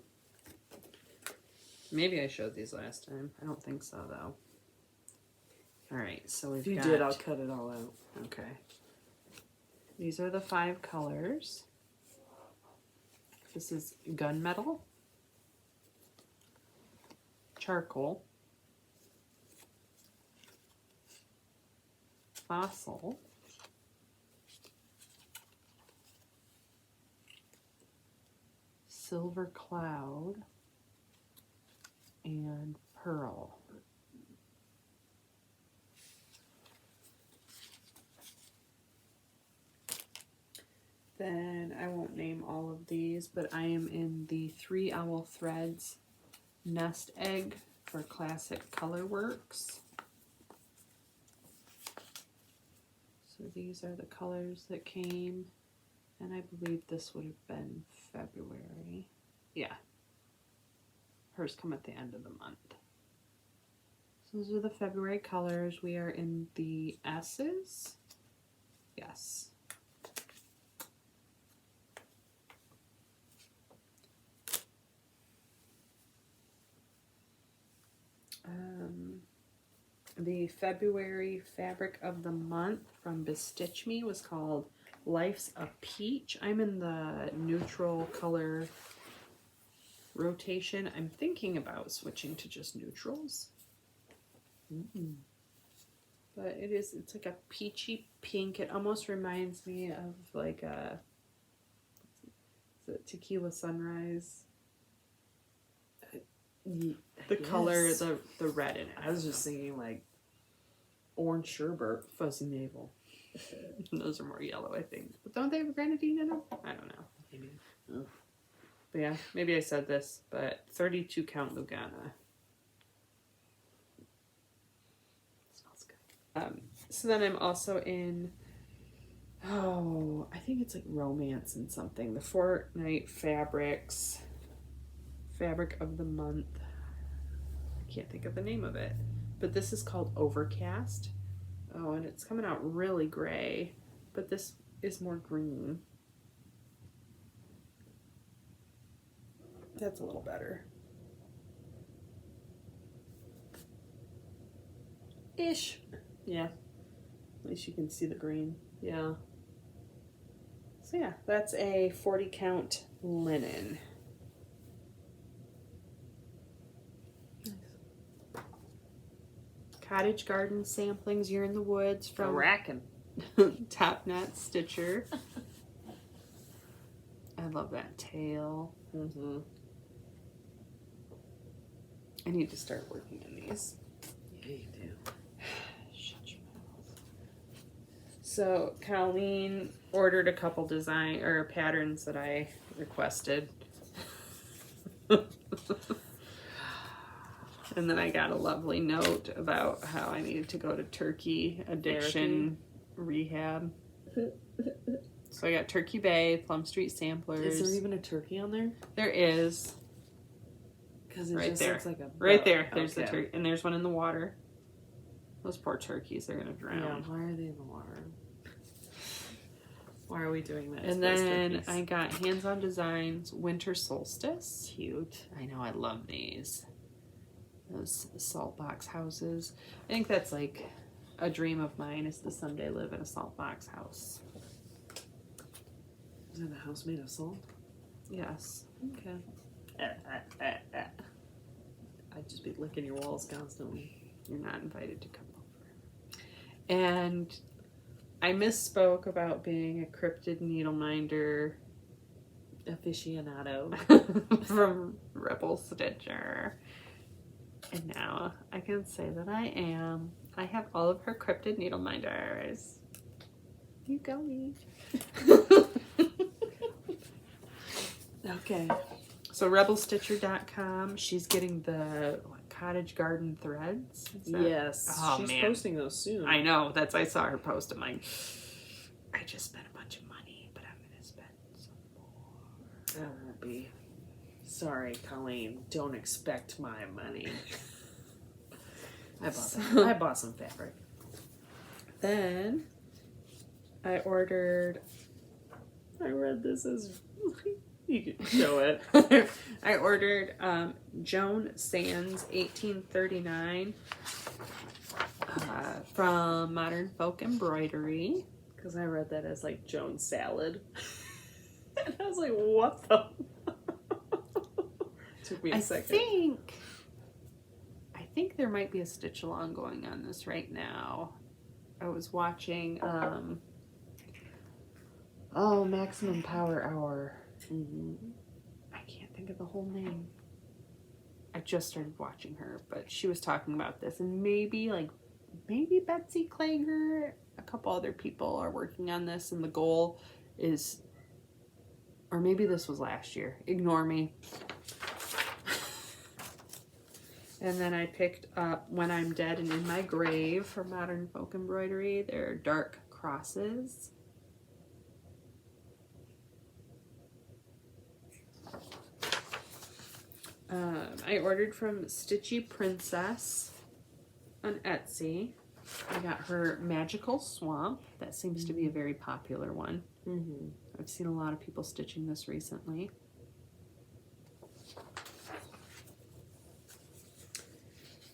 Maybe I showed these last time. I don't think so, though. All right, so we've If you got... did, I'll cut it all out. Okay. These are the 5 colors. This is Gunmetal, Charcoal, Fossil, Silver Cloud, and Pearl. Then I won't name all of these, but I am in the 3 Owl Threads Nest Egg for Classic Colorworks. So these are the colors that came. And I believe this would have been February. Yeah. Hers come at the end of the month. So those are the February colors. We are in the S's. Yes. The February fabric of the month from Bestitch Me was called Life's a Peach. I'm in the neutral color rotation. I'm thinking about switching to just neutrals. But it's like a peachy pink. It almost reminds me of like a Tequila Sunrise. The color, the red in it. I was just thinking like orange sherbet. Fuzzy navel. Those are more yellow, I think. But don't they have a grenadine in them? I don't know. Maybe. But yeah, maybe I said this, but 32 count Lugana. Smells good. So then I'm also in, I think it's like romance and something. The Fortnite Fabrics. Fabric of the month. I can't think of the name of it. But this is called Overcast. Oh, and it's coming out really gray. But this is more green. That's a little better. Ish. Yeah. At least you can see the green. Yeah. So yeah, that's a 40 count linen. Cottage Garden Samplings, You're in the Woods from Rackin'. Top Knot Stitcher. I love that tail. I need to start working on these. Yeah, you do. Shut your mouth. So Colleen ordered a couple design or patterns that I requested. And then I got a lovely note about how I needed to go to turkey addiction rehab. So I got Turkey Bay, Plum Street Samplers. Is there even a turkey on there? There is. Because it Right just there. looks like a Right boat. there. There's the Okay. turkey. And there's one in the water. Those poor turkeys, they're going to drown. Yeah, why are they in the water? Why are we doing that? And then I got Hands On Designs Winter Solstice. Cute. I know, I love these. Those salt box houses. I think that's like a dream of mine, is to someday live in a salt box house. Is that a house made of salt? Yes. Okay. I'd just be licking your walls constantly. You're not invited to come over. And I misspoke about being a cryptid needle minder Aficionado. from Rebel Stitcher. And now I can say that I am. I have all of her cryptid needle minders. You go, me. Okay. So rebelstitcher.com, she's getting the cottage garden threads. Yes. Oh, she's man. posting those soon. I know. I saw her post. I'm like, I just spent a bunch of money, but I'm going to spend some more. That won't be. Sorry, Colleen. Don't expect my money. I bought some fabric. Then I ordered. I read this as. You can show it. I ordered Joan Sands 1839 from Modern Folk Embroidery. Because I read that as like Joan Salad. And I was like, what the? Took me a second. I think there might be a stitch along going on this right now. I was watching Maximum Power Hour. I can't think of the whole name. I just started watching her, but she was talking about this, and maybe Betsy Klager, a couple other people are working on this, and the goal is, or maybe this was last year, ignore me. And then I picked up When I'm Dead and in My Grave for Modern Folk Embroidery. They're dark crosses. I ordered from StitchyPrincess on Etsy. I got her Magical Swamp. That seems to be a very popular one. I've seen a lot of people stitching this recently.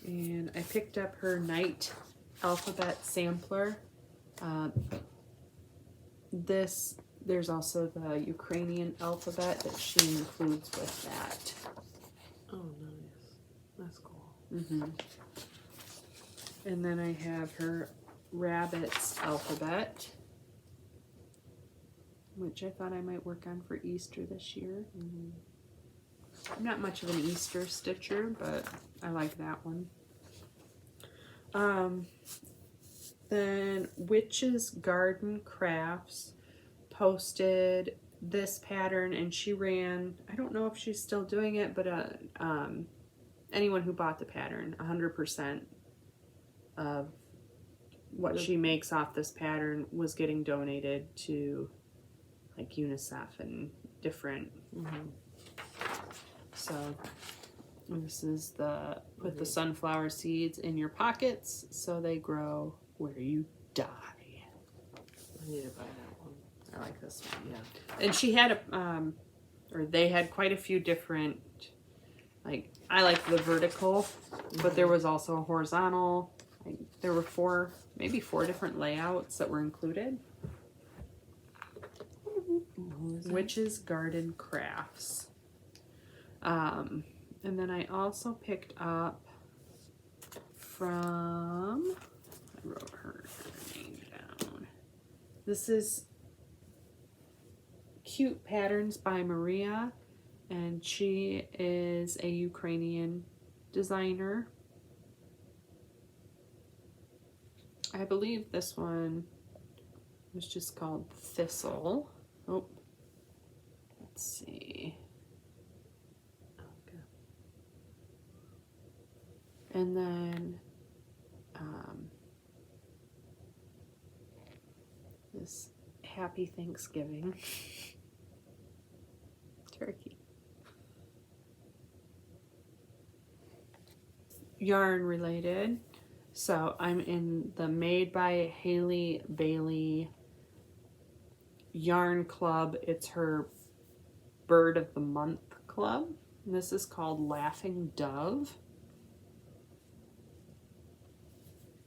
And I picked up her Night Alphabet Sampler. There's also the Ukrainian alphabet that she includes with that. Oh, nice. That's cool. And then I have her Rabbit's alphabet, which I thought I might work on for Easter this year. I'm not much of an Easter stitcher, but I like that one. Then Witchesgardencrafts posted this pattern, and she ran, I don't know if she's still doing it, but anyone who bought the pattern, 100% of what she makes off this pattern was getting donated to like UNICEF and different. So this is the put the sunflower seeds in your pockets so they grow where you die. I need to buy that one. I like this one. Yeah. And she had or they had quite a few different, like, I like the vertical, but there was also a horizontal. Like, there were maybe four different layouts that were included. Witchesgardencrafts. And then I also picked up from, I wrote her name down. This is CutePatternsByMaria, and she is a Ukrainian designer. I believe this one was just called Thistle. Oh, let's see. Okay. And then this Happy Thanksgiving turkey. Yarn related. So I'm in the Made by Haley Bailey Yarn Club. It's her Bird of the Month Club. And this is called Laughing Dove.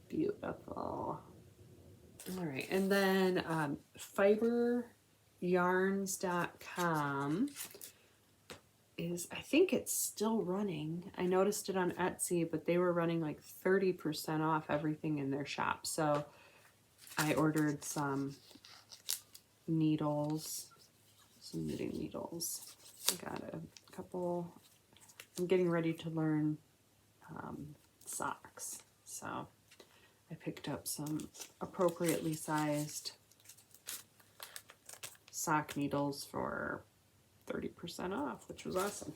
Beautiful. All right, and then fiberyarns.com is, I think it's still running. I noticed it on Etsy, but they were running like 30% off everything in their shop. So I ordered some needles, some knitting needles. I got a couple. I'm getting ready to learn socks. So I picked up some appropriately sized sock needles for 30% off, which was awesome.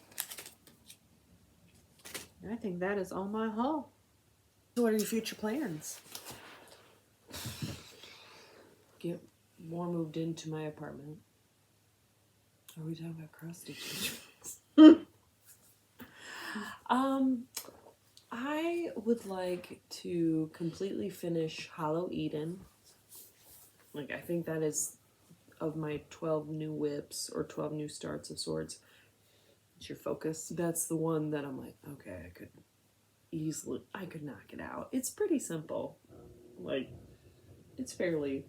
And I think that is all my haul. So what are your future plans? Get more moved into my apartment. Are we talking about cross stitching? I would like to completely finish Hollow Eden. Like, I think that is, of my 12 new whips or 12 new starts of swords, it's your focus. That's the one that I'm like, okay, I could knock it out. It's pretty simple. Like, it's fairly,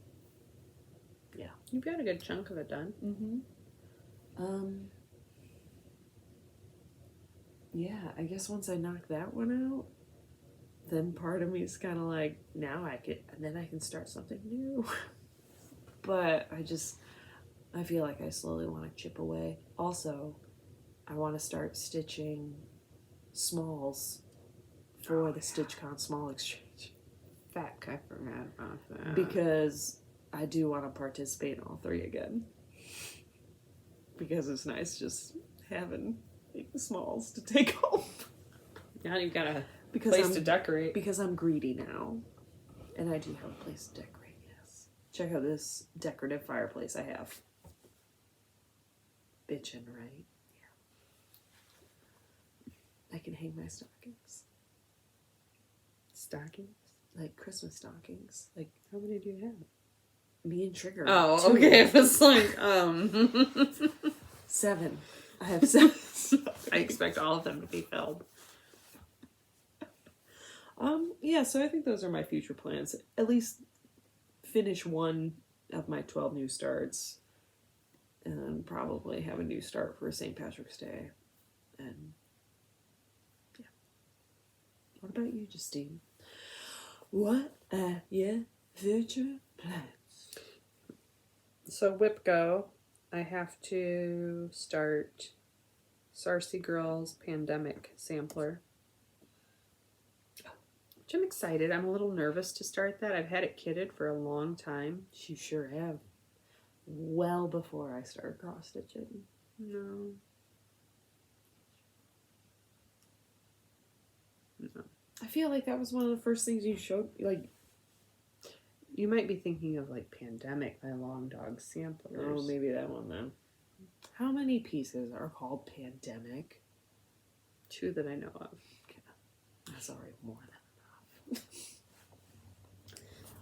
yeah. You've got a good chunk of it done. Yeah, I guess once I knock that one out, then part of me is kind of like, now I can start something new. But I feel like I slowly want to chip away. Also, I want to start stitching smalls for the StitchCon Small Exchange. I forgot about that. Because I do want to participate in all three again. Because it's nice just having smalls to take home. Now you've got a place to decorate. Because I'm greedy now. And I do have a place to decorate, yes. Check out this decorative fireplace I have. Bitchin, right? I can hang my stockings. Stockings? Like Christmas stockings. Like, how many do you have? Me and Trigger. Oh, 2. okay. It was like, 7. I have 7. I expect all of them to be filled. Yeah, so I think those are my future plans. At least finish one of my 12 new starts. And then probably have a new start for St. Patrick's Day. And yeah. What about you, Justine? What are your future plans? So WhipGo, I have to start Sarcy Girls Pandemic Sampler. Which I'm excited. I'm a little nervous to start that. I've had it kitted for a long time. You sure have. Well before I started cross-stitching. No. I feel like that was one of the first things you showed, like... You might be thinking of, like, Pandemic by Long Dog Samplers. Oh, maybe that one then. How many pieces are called Pandemic? 2 that I know of. Okay. That's already more than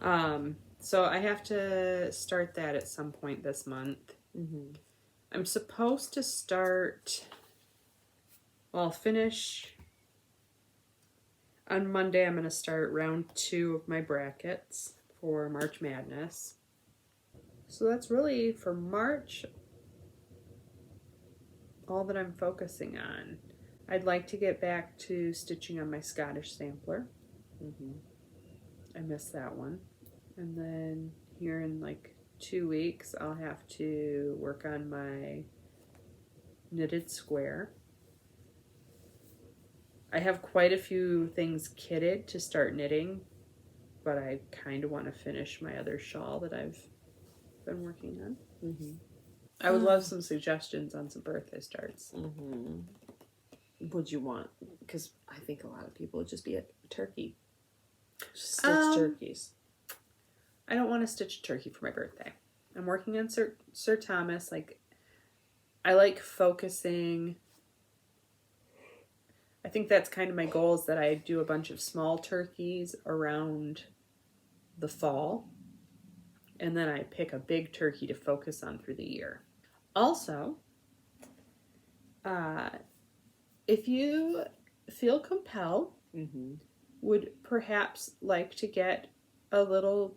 enough. So I have to start that at some point this month. Mm-hmm. I'm supposed to start... Well, I'll finish... On Monday, I'm going to start round 2 of my brackets for March Madness. So that's really, for March, all that I'm focusing on. I'd like to get back to stitching on my Scottish sampler. Mm-hmm. I missed that one. And then here in like 2 weeks, I'll have to work on my knitted square. I have quite a few things kitted to start knitting, but I kind of want to finish my other shawl that I've been working on. Mm-hmm. I would love some suggestions on some birthday starts. Mm-hmm. What'd you want? Because I think a lot of people would just be a turkey. Just stitch turkeys. I don't want to stitch a turkey for my birthday. I'm working on Sir Thomas. Like, I like focusing. I think that's kind of my goal, is that I do a bunch of small turkeys around the fall. And then I pick a big turkey to focus on through the year. Also, if you feel compelled, would perhaps like to get a little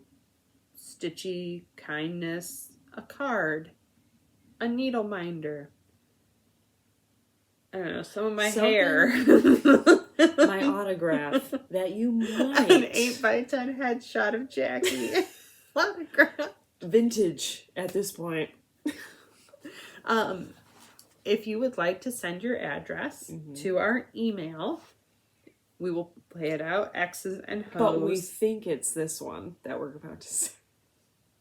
stitchy kindness, a card, a needle minder, I don't know, some of my hair. My autograph that you might. An 8x10 headshot of Jackie. Autograph. Vintage at this point. If you would like to send your address to our email, we will play it out. X's and Hoes. But we think it's this one that we're about to say.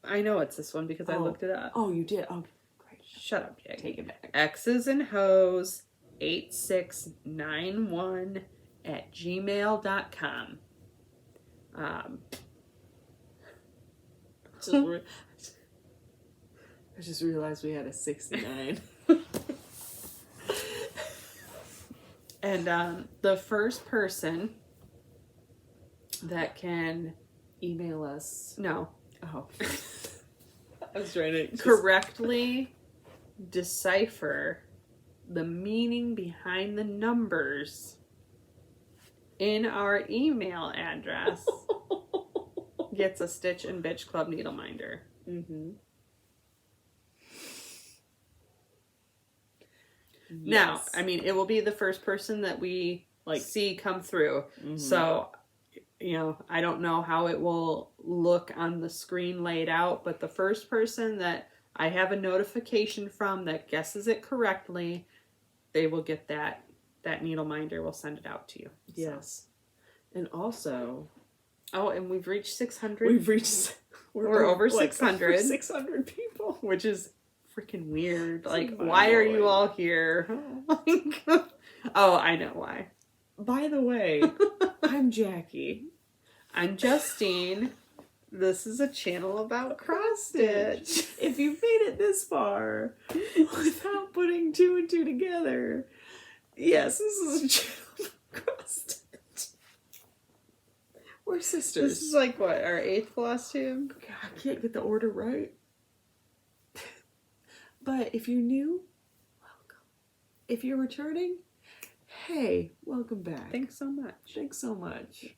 I know it's this one because I looked it up. Oh, you did? Oh, great. Shut up, Jackie. Take it back. X's and Hoes 8691 at gmail.com. I just realized we had a 69. And the first person that can email us. No. Oh. I was trying to correctly decipher the meaning behind the numbers in our email address gets a Stitch and Bitch Club needle minder. Now, I mean, it will be the first person that we see come through. So, you know, I don't know how it will look on the screen laid out, but the first person that I have a notification from that guesses it correctly, they will get that needle minder. We'll send it out to you. Yes. So. And also... Oh, and we've reached 600. We've reached... We're over 600. Over 600 people. Which is freaking weird. Like, why are you all here? Oh, I know why. By the way, I'm Jackie. I'm Justine. This is a channel about cross stitch. If you've made it this far without putting 2 and 2 together, yes, this is a channel cross stitch. We're sisters. This is like what, our 8th floss tube? I can't get the order right. But if you're new, welcome. If you're returning, hey, welcome back. Thanks so much. Thanks so much.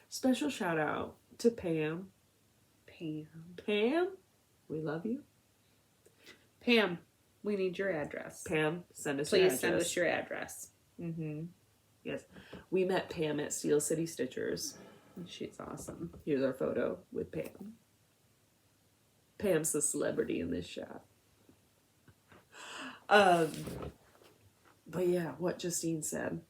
Special shout out to Pam. Pam, we love you. Pam, we need your address. Pam, send us your address. Please send us your address. Mm-hmm. Yes. We met Pam at Steel City Stitchers. She's awesome. Here's our photo with Pam. Pam's the celebrity in this shop. But yeah, what Justine said.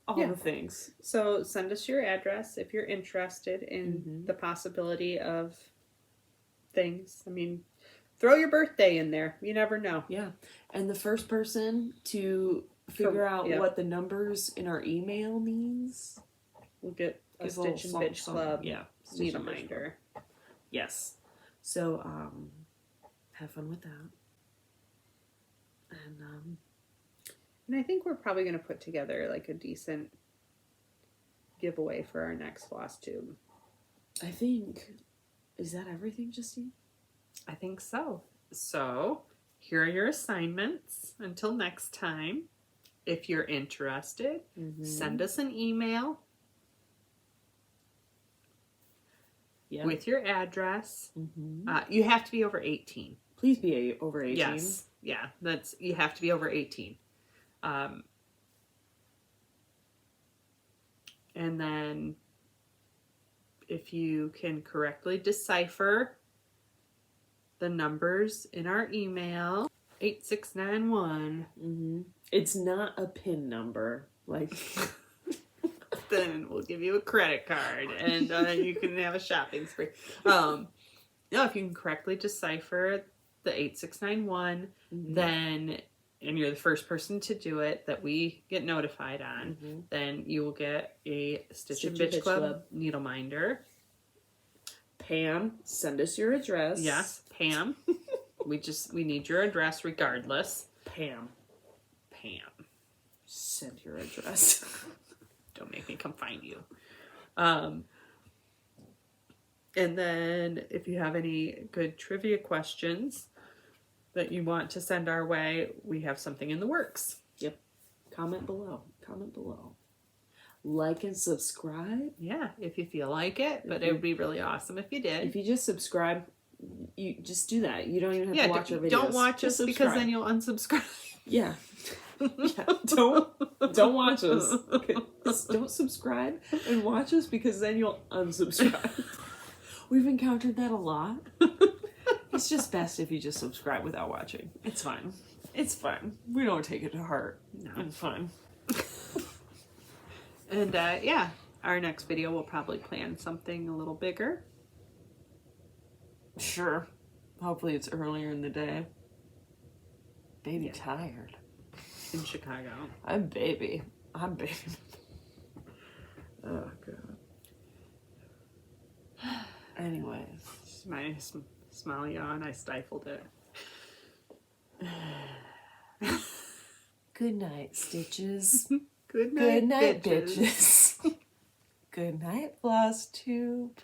All the things. So send us your address if you're interested in the possibility of things. I mean, throw your birthday in there. You never know. Yeah. And the first person to figure out what the numbers in our email means, we'll get a Stitch and Bitch Club needle minder. Yes. So, have fun with that. And I think we're probably going to put together like a decent giveaway for our next floss tube. I think, is that everything, Justine? I think so. So, here are your assignments. Until next time, if you're interested, send us an email with your address. You have to be over 18. Please be over 18. Yes. Yeah, you have to be over 18. And then if you can correctly decipher the numbers in our email, 8691. It's not a PIN number. Like, then we'll give you a credit card and you can have a shopping spree. No, if you can correctly decipher the 8691, then, and you're the first person to do it that we get notified on, then you will get a Stitch and Bitch Club needle minder. Pam, send us your address. Yes, Pam. we need your address regardless. Pam, send your address. Don't make me come find you. And then if you have any good trivia questions that you want to send our way, we have something in the works. Yep. Comment below. Like and subscribe. Yeah, if you feel like it, but it would be really awesome if you did. If you just subscribe, you just do that. You don't even have to watch our videos. Don't watch us because then you'll unsubscribe. Yeah. Don't watch us. Okay. Don't subscribe and watch us because then you'll unsubscribe. We've encountered that a lot. It's just best if you just subscribe without watching. It's fine. We don't take it to heart. No. It's fine. And yeah, our next video we'll probably plan something a little bigger. Sure. Hopefully it's earlier in the day. Baby tired. In Chicago. I'm baby. Oh, God. Anyways. My small yawn, I stifled it. Good night, Stitches. Good night, bitches. Good night, Flosstube.